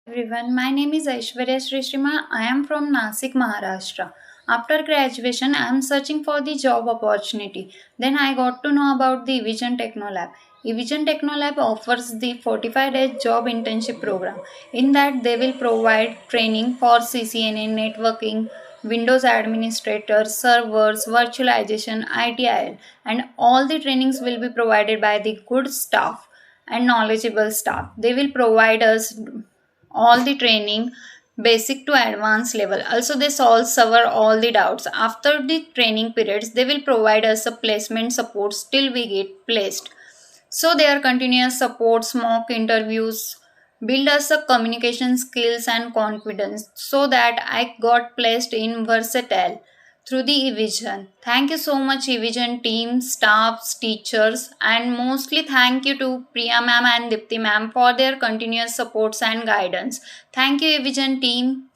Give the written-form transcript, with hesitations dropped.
Everyone, my name is Aishwarya Shrishima. I am from Nasik, Maharashtra. After graduation, I am searching for the job opportunity. Then I got to know about the Evision Technolab. Evision Technolab offers the 45-day job internship program. In that, they will provide training for CCNA, networking, Windows administrator, servers, virtualization, ITIL, and all the trainings will be provided by the good staff and knowledgeable staff. They will provide us all the training basic to advanced level. Also they solve cover all the doubts. After the training periods they will provide us a placement support till we get placed. So their continuous supports, mock interviews build us a communication skills and confidence so that I got placed in Versatile through the eVision. Thank you so much eVision team, staffs, teachers, and mostly thank you to Priya ma'am and Dipti ma'am for their continuous supports and guidance. Thank you eVision team.